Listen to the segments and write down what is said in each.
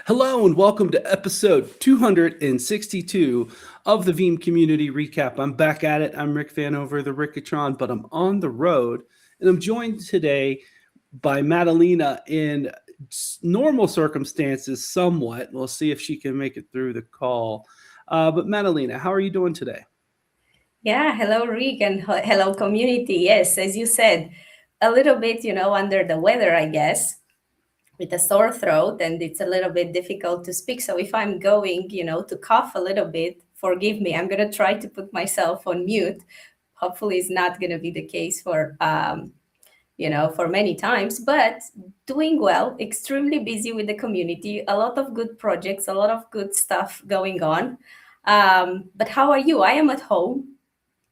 Hello and welcome to episode 262 of the Veeam Community Recap. I'm back at it. I'm Rick Vanover, the Rickatron, but I'm on the road and I'm joined today by Madalena in normal circumstances somewhat. We'll see if she can make it through the call. But Madalena, how are you doing today? Yeah, hello, Rick, and hello, community. Yes, as you said, a little bit, under the weather, I guess, with a sore throat, and it's a little bit difficult to speak. So if I'm going, to cough a little bit, forgive me. I'm going to try to put myself on mute. Hopefully, it's not going to be the case for many times, but doing well, extremely busy with the community, a lot of good projects, a lot of good stuff going on. But how are you? I am at home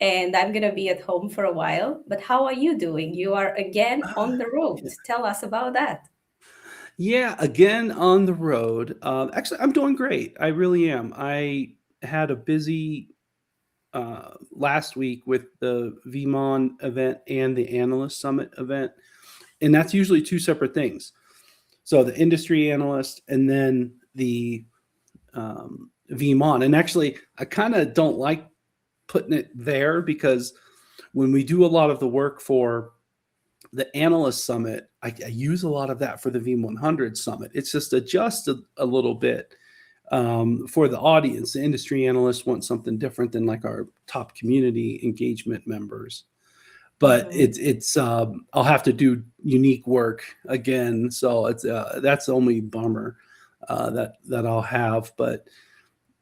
and I'm going to be at home for a while. But how are you doing? You are again on the road. Tell us about that. Yeah, again on the road. Actually, I'm doing great. I really am. I had a busy last week with the VMon event and the Analyst Summit event. And that's usually two separate things. So the industry analyst and then the VMon. And actually, I kind of don't like putting it there because when we do a lot of the work for the Analyst Summit, I use a lot of that for the VM100 Summit. It's just adjusted a little bit for the audience. The industry analysts want something different than like our top community engagement members. But it's I'll have to do unique work again, so it's that's the only bummer that I'll have. But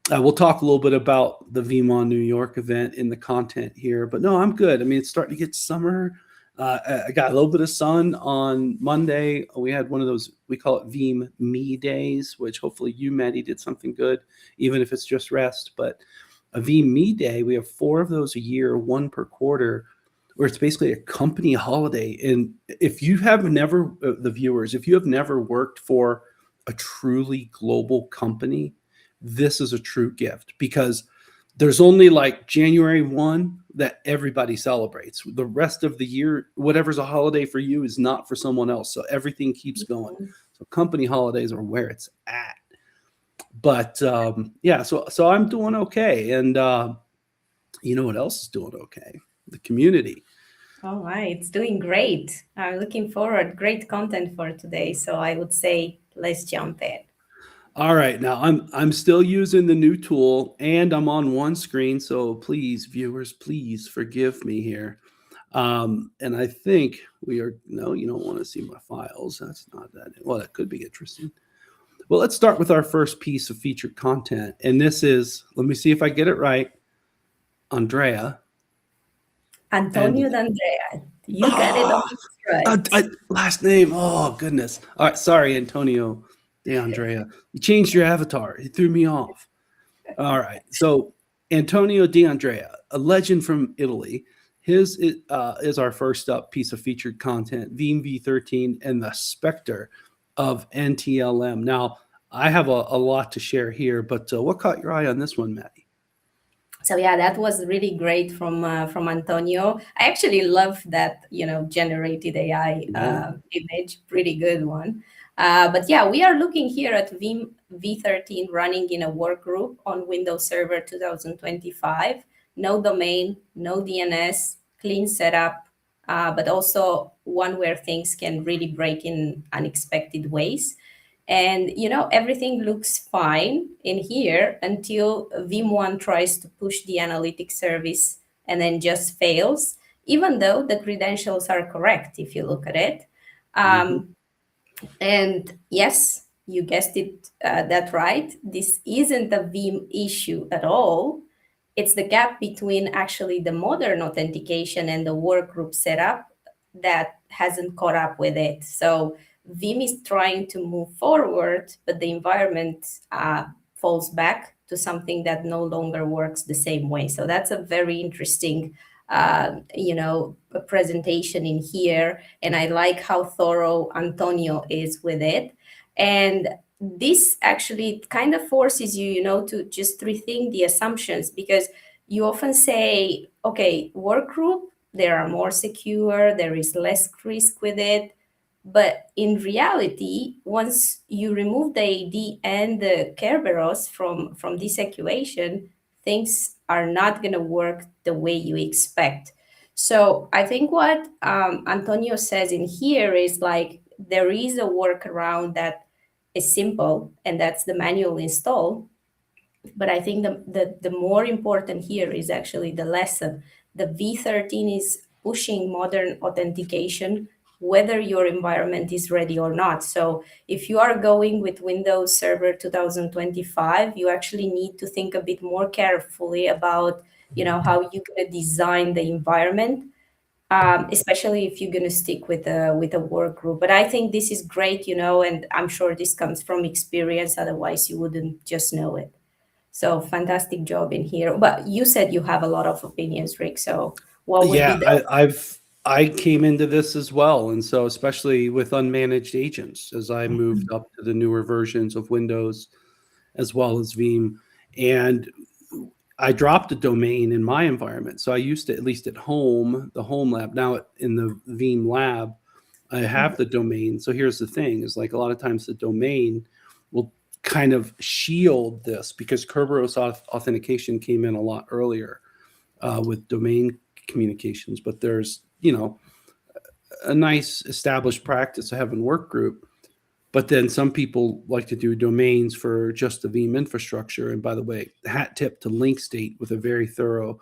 we'll talk a little bit about the VMon New York event in the content here. But no, I'm good. I mean, it's starting to get summer. I got a little bit of sun on Monday. We had one of those, we call it Veeam Me days, which hopefully you, Maddie, did something good, even if it's just rest. But a Veeam Me day, we have 4 of those a year, 1 per quarter, where it's basically a company holiday. And if you have never, the viewers, if you have never worked for a truly global company, this is a true gift because there's only like January 1 that everybody celebrates. The rest of the year, whatever's a holiday for you is not for someone else. So everything keeps going. So company holidays are where it's at. But yeah, so I'm doing okay. And you know what else is doing okay? The community. All right, it's doing great. I'm looking forward. Great content for today. So I would say let's jump in. All right, now I'm still using the new tool and I'm on one screen, so please, viewers, please forgive me here. And I think we are, no, you don't want to see my files. That's not that, well, that could be interesting. Well, let's start with our first piece of featured content. And this is, let me see if I get it right, Andrea. Antonio D'Andrea, you got it on right. Last name, oh goodness. All right, sorry, Antonio D'Andrea. You changed your avatar. It threw me off. All right. So Antonio D'Andrea, a legend from Italy. His is our first up piece of featured content, Veeam V13 and the Spectre of NTLM. Now, I have a lot to share here, but what caught your eye on this one, Maddie? So yeah, that was really great from Antonio. I actually love that generated AI image, pretty good one. But yeah, we are looking here at Veeam V13 running in a work group on Windows Server 2025. No domain, no DNS, clean setup, but also one where things can really break in unexpected ways. And everything looks fine in here until Veeam1 tries to push the analytics service and then just fails, even though the credentials are correct if you look at it. And yes, you guessed it, that right. This isn't a Veeam issue at all. It's the gap between actually the modern authentication and the workgroup setup that hasn't caught up with it. So Veeam is trying to move forward, but the environment falls back to something that no longer works the same way. So that's a very interesting, presentation in here. And I like how thorough Antonio is with it. And this actually kind of forces you, to just rethink the assumptions, because you often say, okay, work group, they are more secure, there is less risk with it. But in reality, once you remove the AD and the Kerberos from this equation, things are not going to work the way you expect. So I think what Antonio says in here is like there is a workaround that is simple, and that's the manual install. But I think the more important here is actually the lesson. The V13 is pushing modern authentication, whether your environment is ready or not. So if you are going with Windows Server 2025, you actually need to think a bit more carefully about, how you're going to design the environment, especially if you're going to stick with a work group. But I think this is great, and I'm sure this comes from experience. Otherwise, you wouldn't just know it. So fantastic job in here. But you said you have a lot of opinions, Rick. So what would be Yeah, the I came into this as well, and so especially with unmanaged agents, as I moved up to the newer versions of Windows as well as Veeam, and I dropped a domain in my environment. So I used to, at least at home, the home lab. Now in the Veeam lab, I have the domain. So here's the thing: is like a lot of times the domain will kind of shield this because Kerberos authentication came in a lot earlier with domain communications. But there's a nice established practice of having work group. But then some people like to do domains for just the Veeam infrastructure. And by the way, hat tip to Link State with a very thorough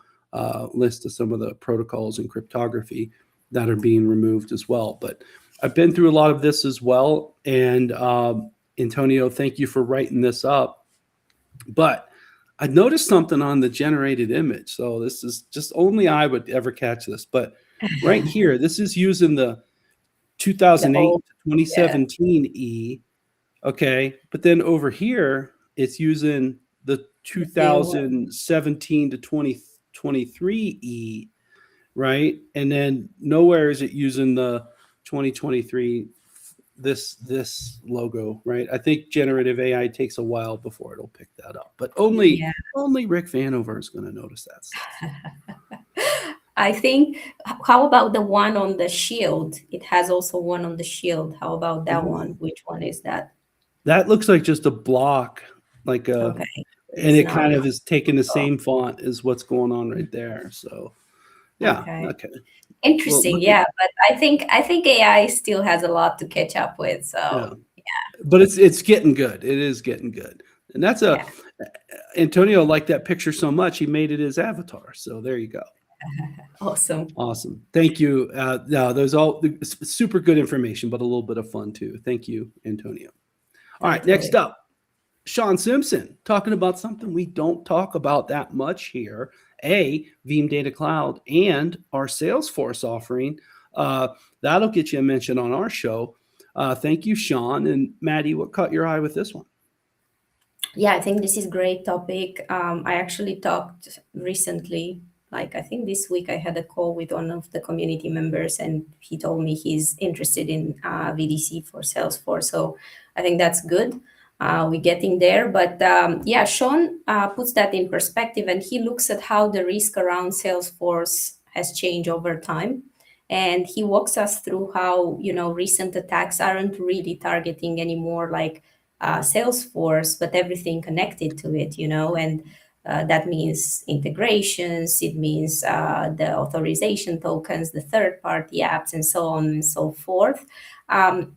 list of some of the protocols and cryptography that are being removed as well. But I've been through a lot of this as well. And Antonio, thank you for writing this up. But I noticed something on the generated image. So this is just only I would ever catch this. But right here, this is using the 2008 old, to yeah, 2017 E. Okay. But then over here, it's using the the new one. 2017 to 2023 E, right? And then nowhere is it using the 2023 this logo, right? I think generative AI takes a while before it'll pick that up, but Yeah. only Rick Vanover is going to notice that stuff. I think, how about the one on the shield? It has also one on the shield. How about that one? Ooh. Which one is that? That looks like just a block, like a, Okay. and It's it not. kind of is taking the same font as what's going on right there. So yeah, Okay. okay. Well, Interesting. look at Yeah, but I think AI still has a lot to catch up with. yeah, So but it's getting good. It is getting good, and that's a yeah, Antonio liked that picture so much he made it his avatar. So there you go. awesome. Awesome. Thank you. No, there's all super good information, but a little bit of fun too. Thank you, Antonio. All right, next Totally. up, Sean Simpson talking about something we don't talk about that much here. Veeam Data Cloud and our Salesforce offering. Uh, that'll get you a mention on our show. Thank you, Sean. And Madi, what caught your eye with this one? Yeah, I think this is great topic. I actually talked recently, like I think this week I had a call with one of the community members, and he told me he's interested in VDC for Salesforce. So I think that's good. We're getting there, but yeah, Sean puts that in perspective, and he looks at how the risk around Salesforce has changed over time. And he walks us through how recent attacks aren't really targeting anymore like Salesforce, but everything connected to it, and that means integrations, it means the authorization tokens, the third party apps, and so on and so forth. Um,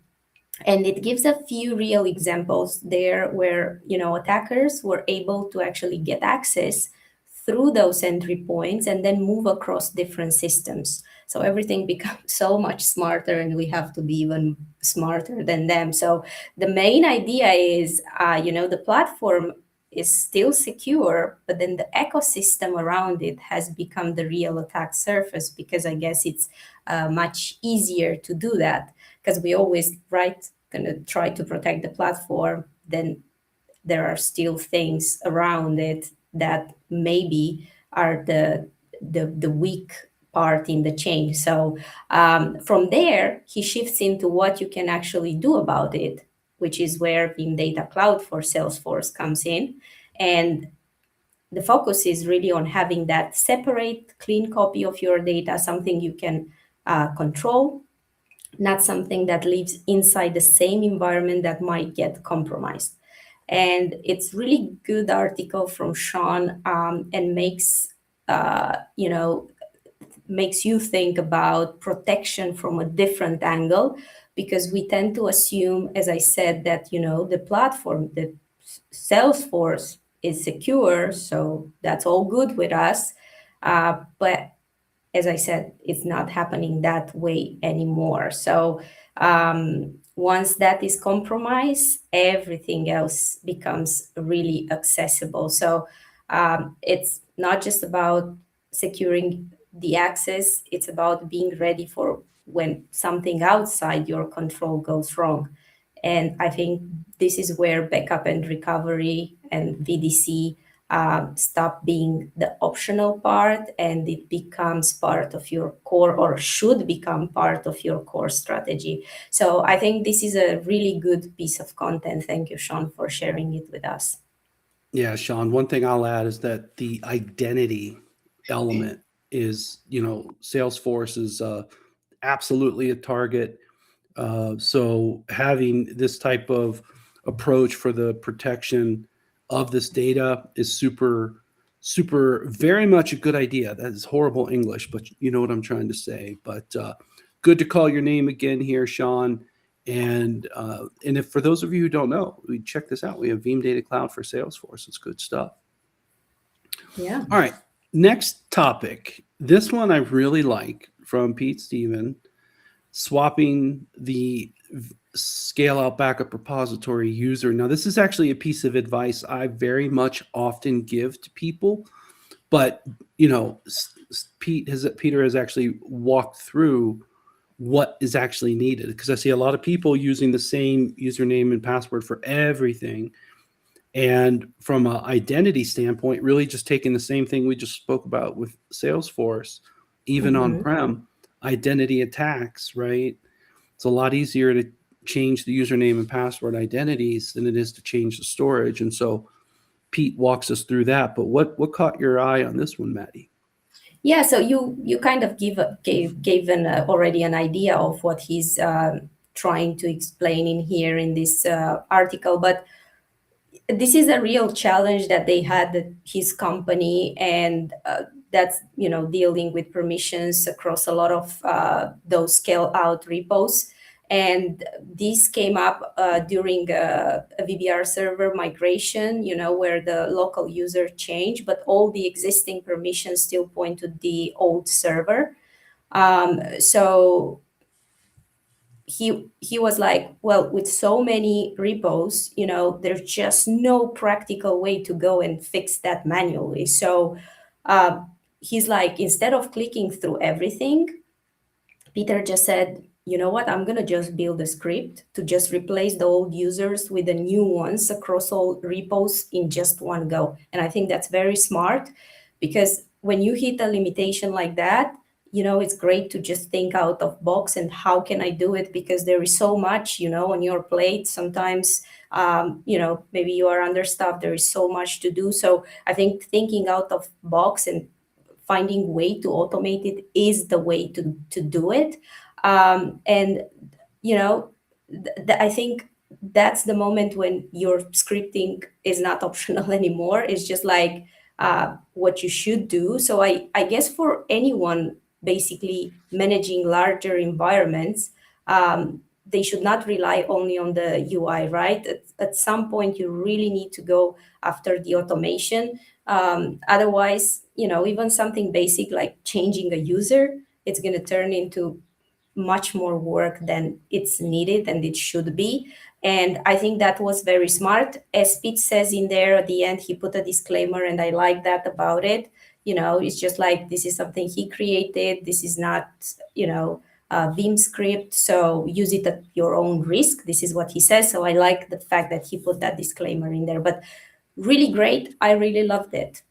and it gives a few real examples there where attackers were able to actually get access through those entry points and then move across different systems, so everything becomes so much smarter and we have to be even smarter than them. So the main idea is the platform is still secure, but then the ecosystem around it has become the real attack surface, because I guess it's much easier to do that, because we always gonna try to protect the platform. Then there are still things around it that maybe are the weak part in the chain. So from there he shifts into what you can actually do about it, which is where Veeam Data Cloud for Salesforce comes in. And the focus is really on having that separate clean copy of your data, something you can control, not something that lives inside the same environment that might get compromised. And it's really good article from Sean, and makes you think about protection from a different angle, because we tend to assume, as I said, that the platform, the Salesforce, is secure, so that's all good with us. But as I said, it's not happening that way anymore. So once that is compromised, everything else becomes really accessible. So it's not just about securing the access, it's about being ready for when something outside your control goes wrong. And I think this is where backup and recovery and VDC stop being the optional part, and it becomes part of your core, or should become part of your core strategy. So I think this is a really good piece of content. Thank you, Sean, for sharing it with us. Yeah, Sean, one thing I'll add is that the identity element is, Salesforce is absolutely a target. So having this type of approach for the protection of this data is super, super, very much a good idea. That is horrible English, but you know what I'm trying to say. But good to call your name again here, Sean. And if for those of you who don't know, we check this out. We have Veeam Data Cloud for Salesforce. It's good stuff. Yeah. All right, next topic. This one I really like from Pete Steven, swapping the scale out backup repository user. Now, this is actually a piece of advice I very much often give to people, but Peter has actually walked through what is actually needed, because I see a lot of people using the same username and password for everything. And from an identity standpoint, really just taking the same thing we just spoke about with Salesforce, even on-prem, identity attacks, right? It's a lot easier to change the username and password identities than it is to change the storage. And so Pete walks us through that. But what caught your eye on this one, Madi? Yeah, so you kind of gave already an idea of what he's trying to explain in here in this article, but this is a real challenge that they had at his company, and that's dealing with permissions across a lot of those scale out repos. And this came up during a VBR server migration, where the local user changed, but all the existing permissions still point to the old server. So he was like, well, with so many repos, there's just no practical way to go and fix that manually. So he's like, instead of clicking through everything, Peter just said, you know what, I'm going to just build a script to just replace the old users with the new ones across all repos in just one go. And I think that's very smart, because when you hit a limitation like that, it's great to just think out of box and how can I do it, because there is so much, on your plate. Sometimes, maybe you are understaffed. There is so much to do. So I think thinking out of box and finding way to automate it is the way to do it. And I think that's the moment when your scripting is not optional anymore. It's just like what you should do. So I guess for anyone basically managing larger environments, they should not rely only on the UI, right? At some point, you really need to go after the automation. Otherwise, even something basic like changing a user, it's going to turn into much more work than it's needed and it should be. And I think that was very smart. As Pete says in there at the end, he put a disclaimer, and I like that about it. It's just like, this is something he created. This is not, Veeam script, so use it at your own risk. This is what he says. So I like the fact that he put that disclaimer in there. But really great. I really loved it.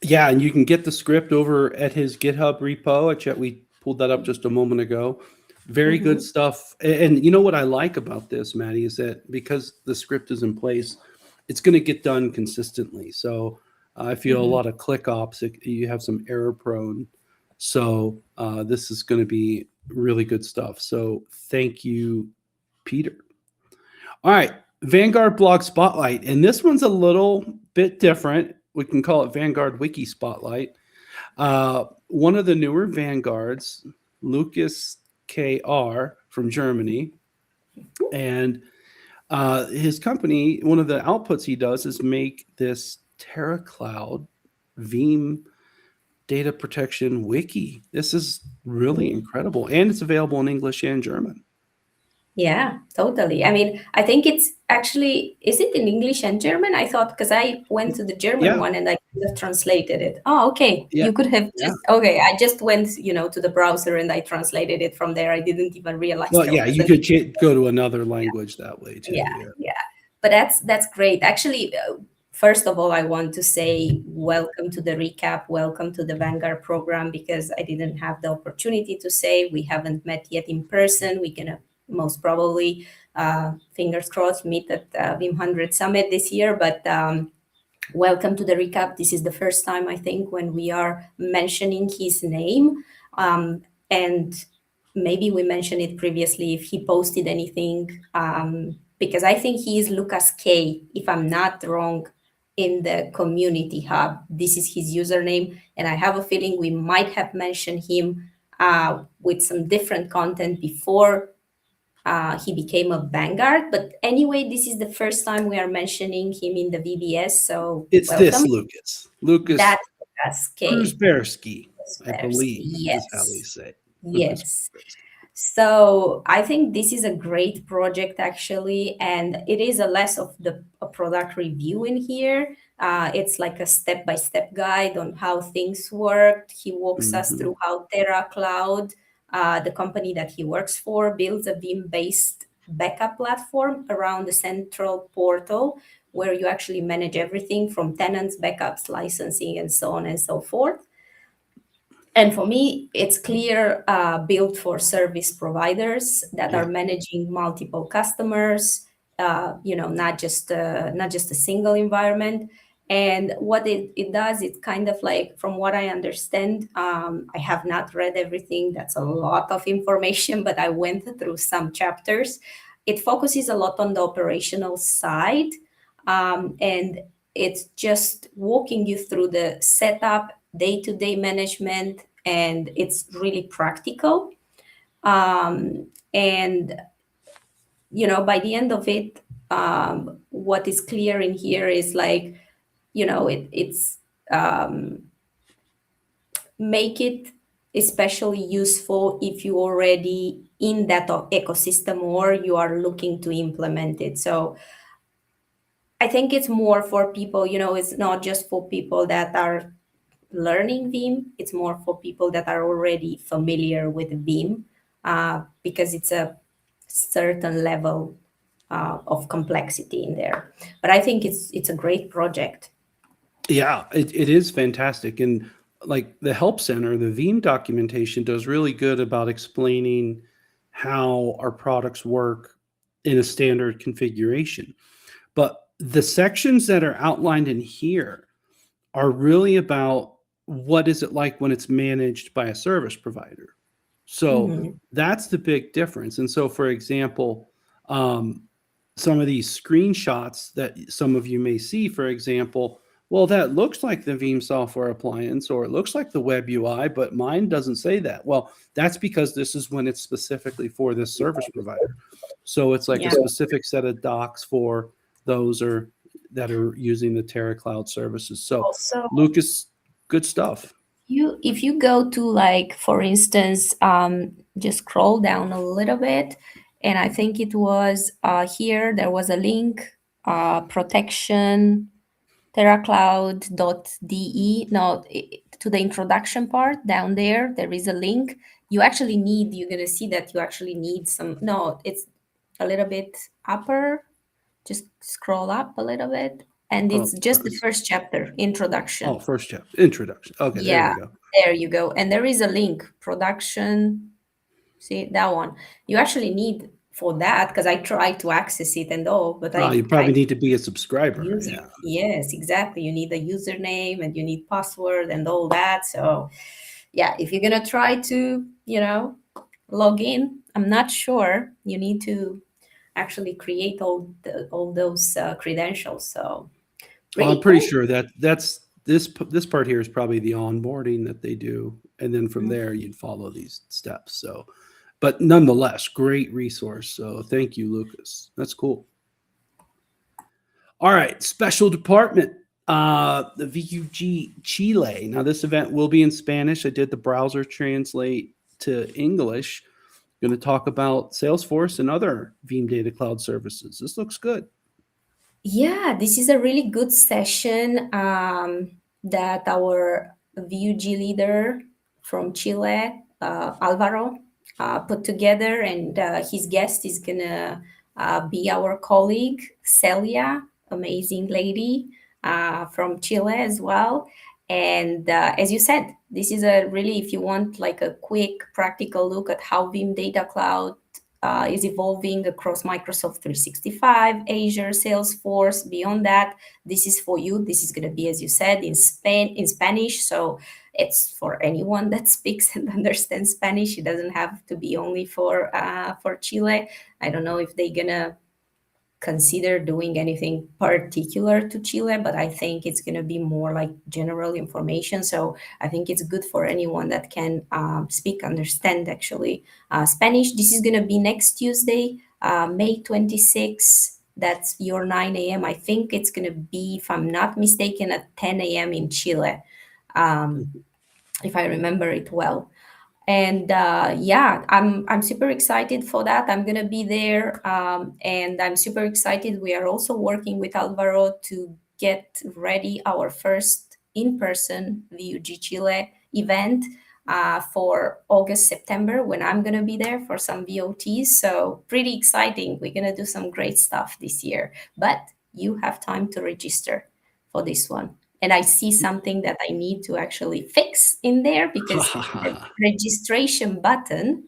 Yeah, and you can get the script over at his GitHub repo. We pulled that up just a moment ago. Very good stuff. And you know what I like about this, Madi, is that because the script is in place, it's going to get done consistently. So I feel a lot of click ops, you have some error prone. So this is going to be really good stuff. So thank you, Peter. All right, Vanguard Blog Spotlight. And this one's a little bit different. We can call it Vanguard Wiki Spotlight. One of the newer Vanguards, Lucas KR from Germany, and his company, one of the outputs he does is make this Terra Cloud Veeam Data Protection Wiki. This is really incredible, and it's available in English and German. Yeah, totally. I mean, I think it's actually, is it in English and German? I thought, because I went to the German one and I could have translated it. Oh, okay. Yeah. You could have just, okay. I just went, to the browser and I translated it from there. I didn't even realize. Well, yeah, you could go to another language that way too. Yeah. But that's great. Actually, first of all, I want to say welcome to the recap. Welcome to the Vanguard program, because I didn't have the opportunity to say, we haven't met yet in person. We're going to most probably, fingers crossed, meet at Veeam 100 Summit this year. But welcome to the recap. This is the first time, I think, when we are mentioning his name. And maybe we mentioned it previously if he posted anything, because I think he is Lucas K, if I'm not wrong, in the community hub. This is his username. And I have a feeling we might have mentioned him with some different content before he became a Vanguard. But anyway, this is the first time we are mentioning him in the VBS. So it's welcome. this Lucas. That's Lucas K. Kruspersky, I believe is how they say it. Yes. So I think this is a great project, actually, and it is a less of a product review in here. It's like a step-by-step guide on how things worked. He walks us through how Terra Cloud, the company that he works for, builds a Veeam-based backup platform around the central portal where you actually manage everything from tenants, backups, licensing, and so on and so forth. And for me, it's clear, built for service providers that are managing multiple customers, not just a single environment. And what it does, it's kind of like, from what I understand, I have not read everything. That's a lot of information, but I went through some chapters. It focuses a lot on the operational side, and it's just walking you through the setup, day-to-day management, and it's really practical. And by the end of it, what is clear in here is like, it's make it especially useful if you already in that ecosystem or you are looking to implement it. So I think it's more for people, it's not just for people that are learning Veeam. It's more for people that are already familiar with Veeam, because it's a certain level of complexity in there. But I think it's a great project. Yeah, it is fantastic. And like the Help Center, the Veeam documentation does really good about explaining how our products work in a standard configuration. But the sections that are outlined in here are really about what is it like when it's managed by a service provider. So that's the big difference. And so, for example, some of these screenshots that some of you may see, for example, well, that looks like the Veeam software appliance, or it looks like the web UI, but mine doesn't say that. Well, that's because this is when it's specifically for this service provider. So it's like a specific set of docs for those that are using the Terra Cloud services. So also, Lucas, good stuff. If you go to, like, for instance, just scroll down a little bit, and I think it was here, there was a link, protection, terracloud.de. No, to the introduction part down there is a link. You're going to see that you actually need some, no, it's a little bit upper. Just scroll up a little bit. And it's just the first chapter, introduction. Oh, first chapter, introduction. Okay, yeah, there we go. There you go. And there is a link, production. See, that one. You actually need for that, because I tried to access it and all, but you probably need to be a subscriber. Yeah. Yes, exactly. You need a username and you need password and all that. So yeah, if you're going to try to, log in. I'm not sure. You need to actually create all those credentials. So Well, I'm pretty pretty cool. sure that this part here is probably the onboarding that they do, and then from there you'd follow these steps. So, but nonetheless, great resource. So thank you, Lucas. That's cool. All right, special department, the VUG Chile. Now this event will be in Spanish. I did the browser translate to English. Going to talk about Salesforce and other Veeam Data Cloud services. This looks good. Yeah, this is a really good session that our VUG leader from Chile, Alvaro, put together, and his guest is gonna be our colleague Celia, amazing lady from Chile as well. And as you said, this is a really, if you want like a quick practical look at how Veeam Data Cloud is evolving across Microsoft 365, Azure, Salesforce. Beyond that, this is for you. This is going to be, as you said, in Spanish. So it's for anyone that speaks and understands Spanish. It doesn't have to be only for Chile. I don't know if they're gonna consider doing anything particular to Chile, but I think it's going to be more like general information. So I think it's good for anyone that can speak, understand actually Spanish. This is going to be next Tuesday, May 26th. That's your 9 a.m. I think it's going to be, if I'm not mistaken, at 10 a.m. in Chile, um, if I remember it well. And yeah, I'm super excited for that. I'm gonna be there, and I'm super excited. We are also working with Alvaro to get ready our first in-person VUG Chile event for August, September, when I'm gonna be there for some VOTs. So pretty exciting. We're gonna do some great stuff this year, but you have time to register for this one. And I see something that I need to actually fix in there, because the registration button,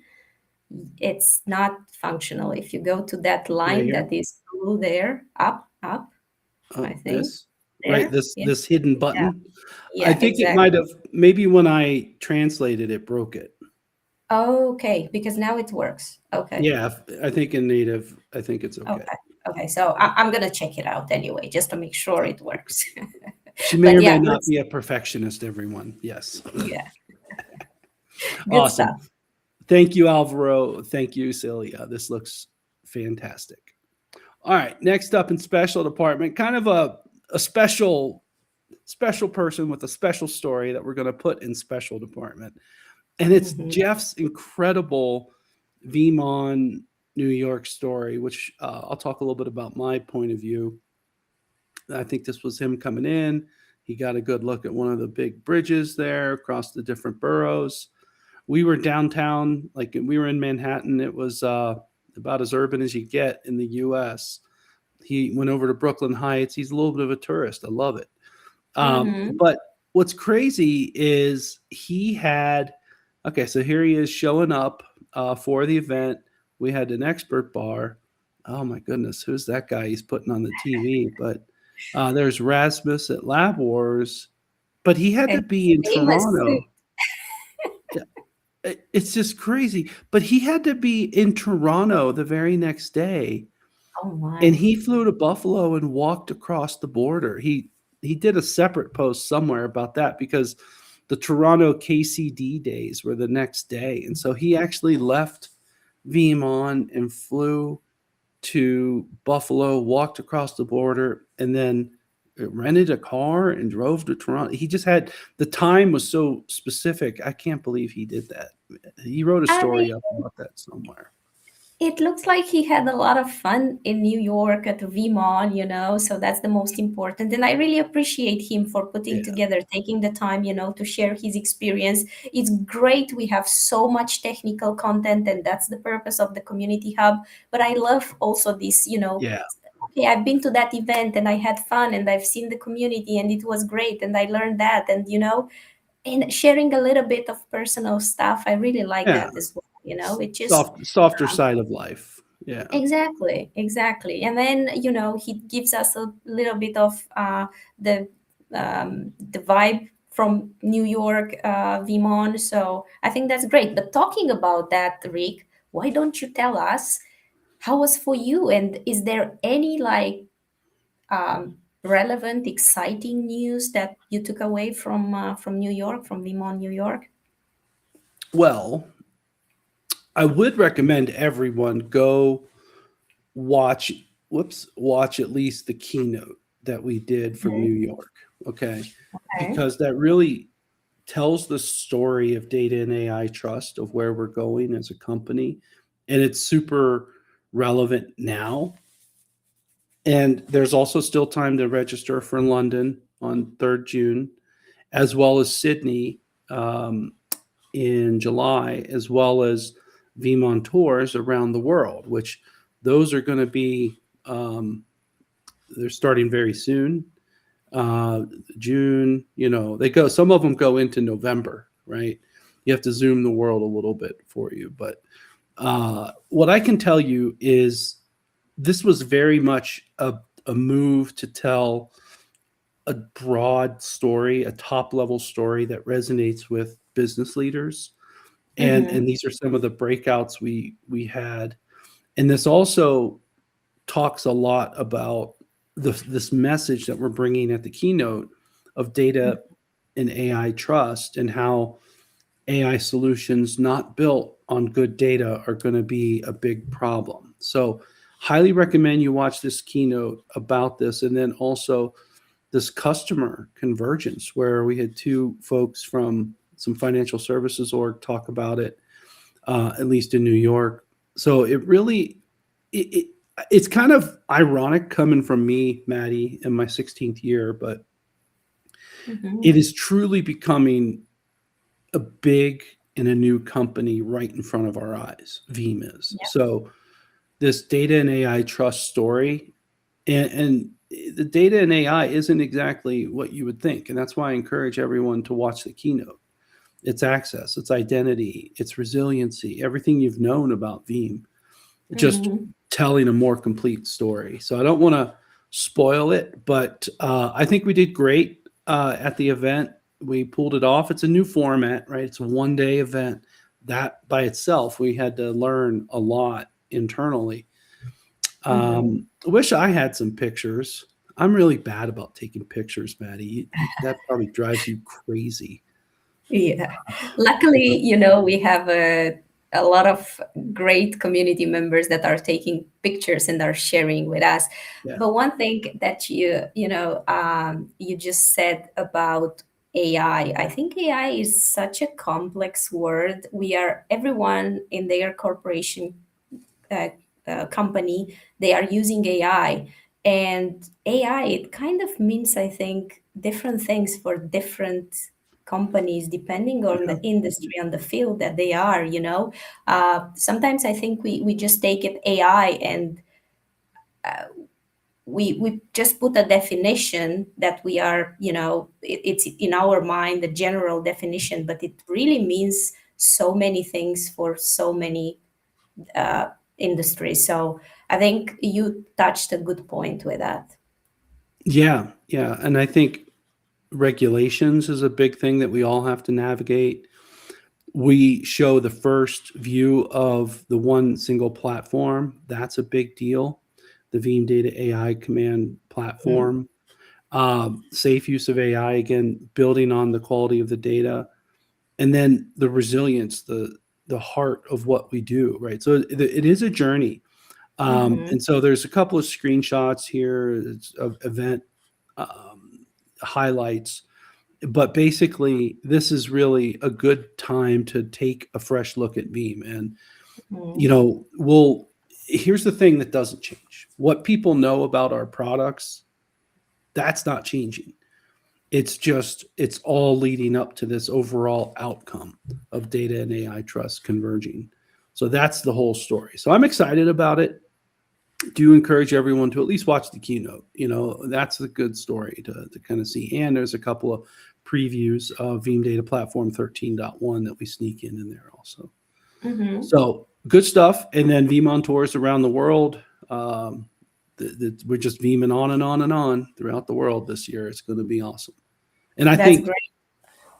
it's not functional. If you go to that Right line here. that is blue there, up, Oh, I think this right. there. This Yeah, this hidden yeah, button. I yeah, think it exactly. might have maybe when I translated it broke it. Okay, because now it works. Okay, Yeah, I think in native, I think it's okay. okay, okay. So I'm gonna check it out anyway, just to make sure it works. She may But or may yeah, not let's. be a perfectionist, everyone. Yes. Yeah, good Awesome. stuff. Thank you, Alvaro. Thank you, Celia. This looks fantastic. All right. Next up in special department, kind of a special person with a special story that we're going to put in special department. And it's Mhm. Jeff's incredible Veeam New York story, which I'll talk a little bit about my point of view. I think this was him coming in. He got a good look at one of the big bridges there across the different boroughs. We were downtown, like we were in Manhattan. It was about as urban as you get in the U.S. He went over to Brooklyn Heights. He's a little bit of a tourist. I love it. Mhm. But what's crazy is he had, okay, so here he is showing up for the event. We had an expert bar. Oh my goodness, who's that guy he's putting on the TV? But there's Rasmus at Lab Wars, but he had And to be in famous suit. Toronto. It's just crazy. But he had to be in Toronto the very next day, Oh and my. he flew to Buffalo and walked across the border. He did a separate post somewhere about that because the Toronto KCD days were the next day, and so he actually left Veeam and flew to Buffalo, walked across the border, and then rented a car and drove to Toronto. He just had the time was so specific. I can't believe he did that. He wrote a I mean, story up about that somewhere. it looks like he had a lot of fun in New York at Veeam, so that's the most important. And I really appreciate him for putting Yeah. together, taking the time, to share his experience. It's great. We have so much technical content, and that's the purpose of the Community Hub. But I love also this, Yeah. okay, I've been to that event and I had fun and I've seen the community and it was great and I learned that. And sharing a little bit of personal stuff, I really like Yeah. that as well. It just Softer side of life. Yeah. exactly, exactly. And then, he gives us a little bit of the vibe from New York, Veeam. So I think that's great. But talking about that, Rick, why don't you tell us how was for you? And is there any like relevant, exciting news that you took away from New York, from Veeam New York? Well, I would recommend everyone go watch watch at least the keynote that we did from Mhm. New York. Okay. Okay. Because that really tells the story of data and AI trust, of where we're going as a company. And it's super relevant now. And there's also still time to register for London on 3rd June, as well as Sydney in July, as well as Veeam tours around the world, which those are going to be, they're starting very soon. June, they go, some of them go into November, right? You have to zoom the world a little bit for you. But what I can tell you is this was very much a move to tell a broad story, a top level story that resonates with business leaders. And Mm-hmm. these are some of the breakouts we had. And this also talks a lot about this message that we're bringing at the keynote of data and AI trust, and how AI solutions not built on good data are going to be a big problem. So highly recommend you watch this keynote about this. And then also this customer convergence, where we had two folks from some financial services org talk about it, at least in New York. So it really, it, it's kind of ironic coming from me, Madi, in my 16th year, but Mm-hmm. it is truly becoming a big and a new company right in front of our eyes. Veeam is. Yeah. So this data and AI trust story, and the data and AI isn't exactly what you would think. And that's why I encourage everyone to watch the keynote. It's access, it's identity, it's resiliency, everything you've known about Veeam, just Mm-hmm. telling a more complete story. So I don't want to spoil it, but I think we did great at the event. We pulled it off. It's a new format, right? It's a 1-day event. That by itself, we had to learn a lot internally. Mm-hmm. I wish I had some pictures. I'm really bad about taking pictures, Maddie. That probably drives you crazy. Yeah. Luckily, we have a lot of great community members that are taking pictures and are sharing with us. Yeah. But one thing that you just said about AI, I think AI is such a complex word. Everyone in their corporation uh, company, they are using AI. And AI, it kind of means, I think, different things for different companies, depending on Yeah. the industry and the field that they are. Sometimes I think we just take it AI and we just put a definition that we are, it's in our mind, the general definition, but it really means so many things for so many uh, industry. So I think you touched a good point with that. Yeah. Yeah. And I think regulations is a big thing that we all have to navigate. We show the first view of the one single platform. That's a big deal. The Veeam Data AI Command Mhm. platform. Safe use of AI, again, building on the quality of the data. And then the resilience, the heart of what we do, right? So it is a journey. Mhm. And so there's a couple of screenshots here of event um, highlights, but basically this is really a good time to take a fresh look at Veeam. And Mhm. here's the thing that doesn't change. What people know about our products, that's not changing. It's all leading up to this overall outcome of data and AI trust converging. So that's the whole story. So I'm excited about it. Do encourage everyone to at least watch the keynote. That's a good story to kind of see. And there's a couple of previews of Veeam Data Platform 13.1 that we sneak in there also. Mhm. So good stuff. And then Veeam tours around the world. We're just Veeaming on and on and on throughout the world this year. It's going to be awesome. And I That's think great.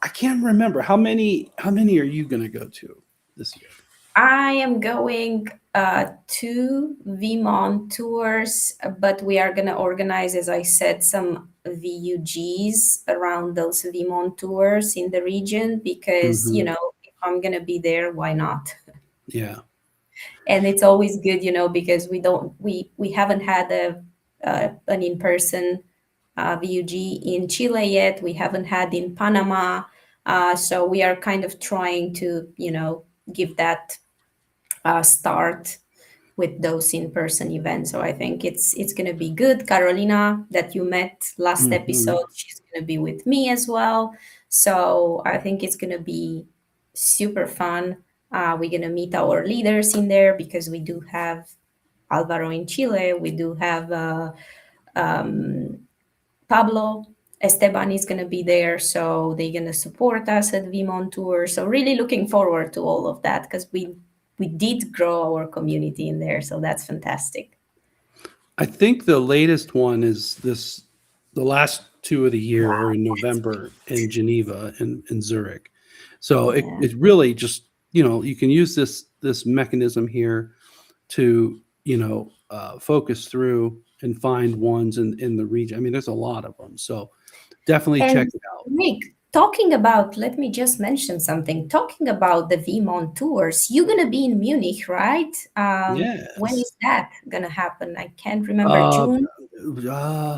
I can't remember how many. How many are you going to go to this year? I am going to Veeam tours, but we are going to organize, as I said, some VUGs around those Veeam tours in the region because, Hmm. if I'm going to be there, why not? Yeah. And it's always good, because we haven't had an in-person VUG in Chile yet. We haven't had in Panama. So we are kind of trying to, give that start with those in-person events. So I think it's going to be good. Carolina, that you met last Hmm. episode, she's going to be with me as well. So I think it's going to be super fun. We're going to meet our leaders in there because we do have Alvaro in Chile. We do have um, Pablo. Esteban is going to be there, so they're going to support us at Veeam Tour. So really looking forward to all of that because we did grow our community in there, so that's fantastic. I think the latest one is this. The last two of the year are in November in Geneva and in Zurich. So Yeah. it really just, you can use this mechanism here to, focus through and find ones in the region. I mean, there's a lot of them. So definitely check And it out. Rick, talking about, let me just mention something. Talking about the Veeam tours, you're gonna be in Munich, right? When Yes. is that gonna happen? I can't remember. Uh, June,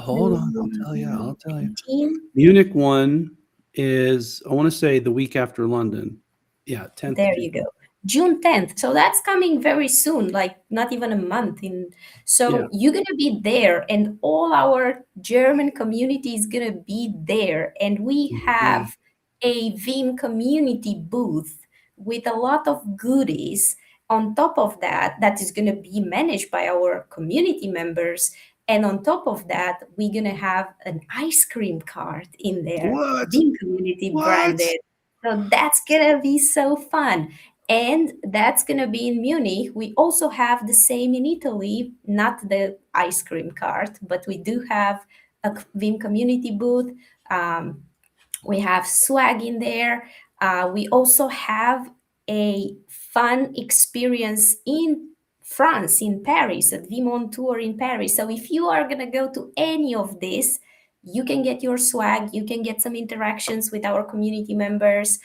hold on. I'll June tell you. 18. Munich one is, I want to say, the week after London. Yeah, 10th There to you go. June 10th. So that's coming very soon, like not even a month in. yeah. So you're going to be there and all our German community is going to be there and we Mhm. have a Veeam community booth with a lot of goodies on top of that that is going to be managed by our community members, and on top of that we're going to have an ice cream cart in there, What? Veeam community What? branded. So that's gonna be so fun. And that's gonna be in Munich. We also have the same in Italy, not the ice cream cart, but we do have a Veeam community booth. Um, we have swag in there. We also have a fun experience in France, in Paris, at Vimon Tour in Paris. So if you are going to go to any of this, you can get your swag, you can get some interactions with our community members.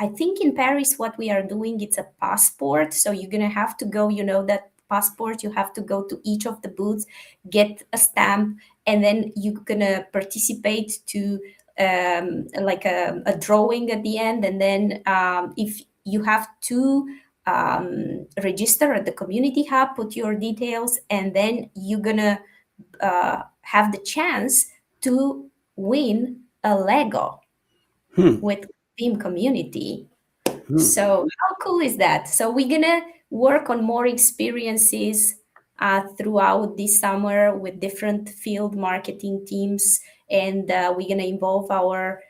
I think in Paris, what we are doing, it's a passport. So you're going to have to go, that passport, you have to go to each of the booths, get a stamp, and then you're gonna participate to like a drawing at the end, and then if you have to register at the community hub, put your details, and then you're gonna have the chance to win a Lego Hmm. with Team Community. Hmm. So how cool is that? So we're gonna work on more experiences throughout this summer with different field marketing teams, and we're gonna involve our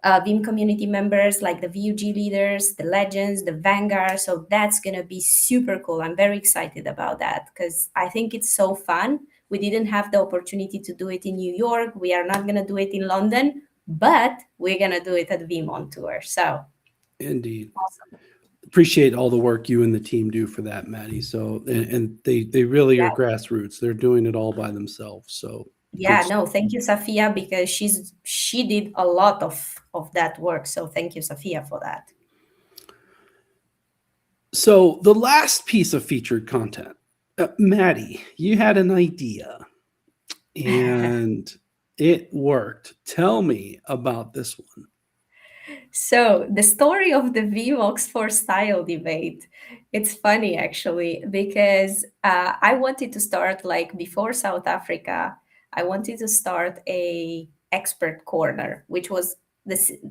Veeam community members like the VUG leaders, the legends, the vanguard. So that's gonna be super cool. I'm very excited about that because I think it's so fun. We didn't have the opportunity to do it in New York. We are not gonna do it in London, but we're gonna do it at Veeam on tour. So Indeed. awesome. Appreciate all the work you and the team do for that, Maddie. So, and they really are grassroots. They're doing it all by themselves. So good Yeah, stuff. no, thank you, Safia, because she did a lot of that work. So thank you, Safia, for that. So the last piece of featured content, Maddie, you had an idea and it worked. Tell me about this one. So the story of the VMOX for style debate, it's funny actually, because I wanted to start like before South Africa, I wanted to start a expert corner, which was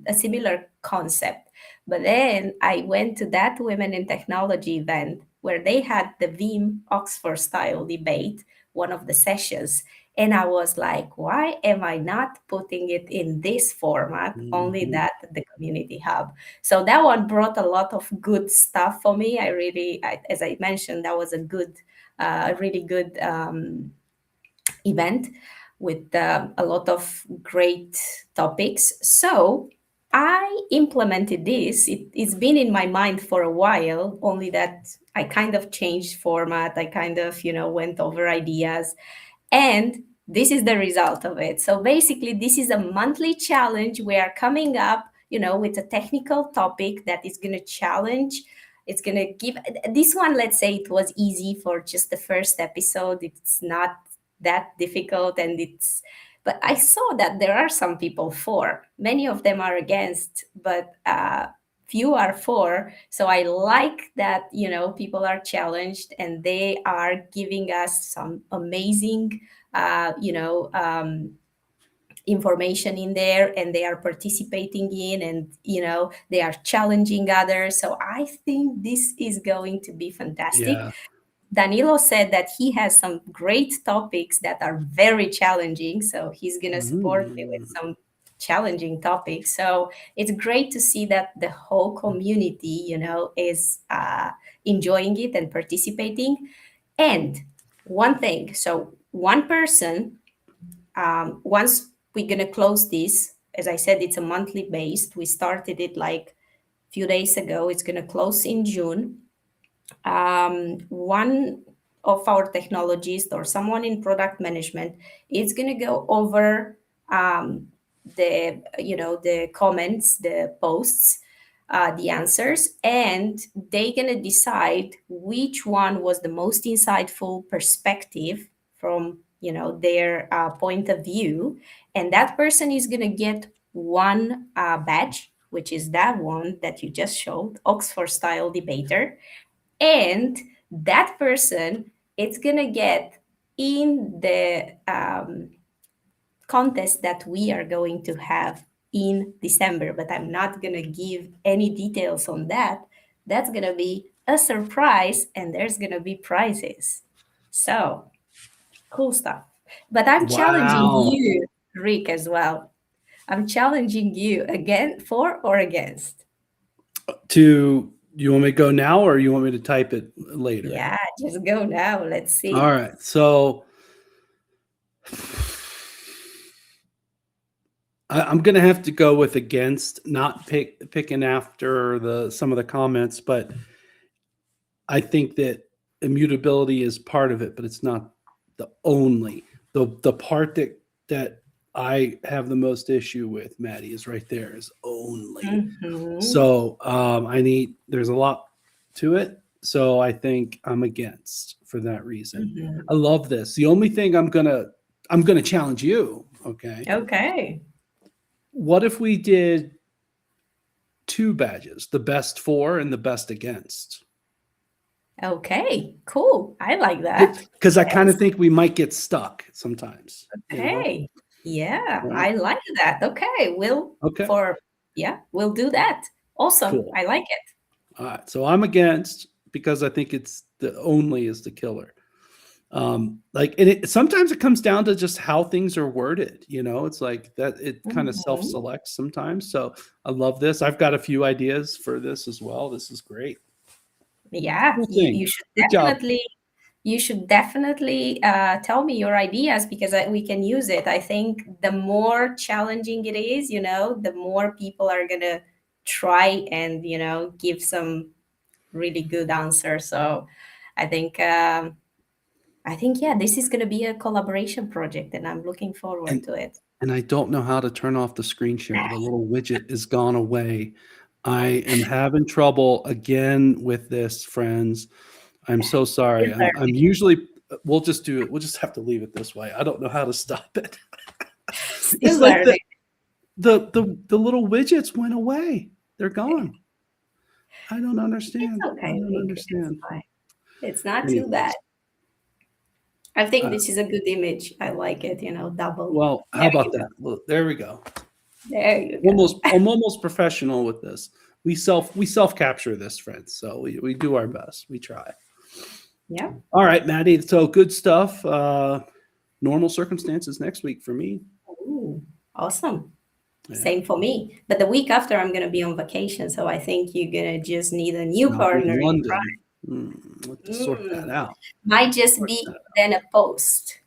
a similar concept. But then I went to that Women in Technology event where they had the Veeam Oxford style debate, one of the sessions. And I was like, why am I not putting it in this format, only Mhm. that at the community hub? So that one brought a lot of good stuff for me. As I mentioned, that was a really good event. with a lot of great topics. So I implemented this. It's been in my mind for a while, only that I kind of changed format. I kind of, went over ideas. And this is the result of it. So basically, this is a monthly challenge. We are coming up, with a technical topic that is going to challenge. It's going to give this one. Let's say it was easy for just the first episode. It's not that difficult, but I saw that there are some people for. Many of them are against, but few are for. So I like that, people are challenged and they are giving us some amazing, information in there, and they are participating in, and they are challenging others. So I think this is going to be fantastic. Yeah. Danilo said that he has some great topics that are very challenging, so he's going to support me with some challenging topics. So it's great to see that the whole community, is enjoying it and participating. And one thing, so one person, once we're going to close this, as I said, it's a monthly based. We started it like a few days ago. It's going to close in June. One of our technologists or someone in product management is going to go over the comments, the posts, the answers, and they're going to decide which one was the most insightful perspective from their point of view, and that person is going to get one badge, which is that one that you just showed, Oxford style debater. And that person, it's going to get in the contest that we are going to have in December, but I'm not going to give any details on that. That's going to be a surprise, and there's going to be prizes. So cool stuff. But I'm challenging you, Rick, as well. I'm challenging you again, for or against. You want me to go now, or you want me to type it later? Yeah, just go now. Let's see. All right. So I'm going to have to go with against, not picking after some of the comments, but I think that immutability is part of it, but it's not the only. The part that I have the most issue with, Madi, is right there, is only. Mhm. So there's a lot to it. So I think I'm against for that reason. Mhm. I love this. The only thing I'm gonna challenge you. Okay. Okay. What if we did 2 badges, the best for and the best against? Okay. Cool. I like that. Because I kind of think we might get stuck sometimes. Okay. Yeah, Right. I like that. Okay. We'll do that. Awesome. Cool. I like it. All right. So I'm against, because I think it's the only is the killer. Sometimes it comes down to just how things are worded. It's like that. It kind of self-selects sometimes. So I love this. I've got a few ideas for this as well. This is great. Yeah, Cool you should Good job. definitely. You should definitely tell me your ideas, because we can use it. I think the more challenging it is, the more people are gonna try and give some really good answers. So I think yeah, this is gonna be a collaboration project, and I'm looking forward to it. And I don't know how to turn off the screen share. The little widget is gone away. I am having trouble again with this, friends. I'm so sorry. I'm usually, we'll just do it. We'll just have to leave it this way. I don't know how to stop it. It's like the little widgets went away. They're gone. I don't understand. It's okay. I don't understand. It's not too bad. I think this is a good image. I like it, double. Well, how about that? Look, there we go. There you go. I'm almost professional with this. We self capture this, friends. So we do our best. We try. Yeah. All right, Madi. So good stuff. Normal circumstances next week for me. Ooh, awesome. Yeah. Same for me. But the week after, I'm going to be on vacation. So I think you're going to just need a new partner. In London. Let's sort that out. Might just be then a post.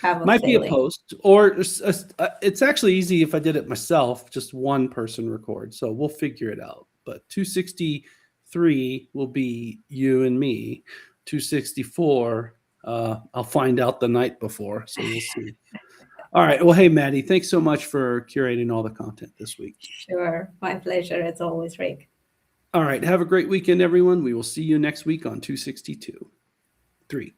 have a Might be a feeling. post, or it's actually easy if I did it myself, just one person record. So we'll figure it out. But 263 will be you and me. 264, I'll find out the night before. So we'll see. All right. Well, hey, Madi, thanks so much for curating all the content this week. Sure. My pleasure as always, Rick. All right. Have a great weekend, everyone. We will see you next week on 262. 3.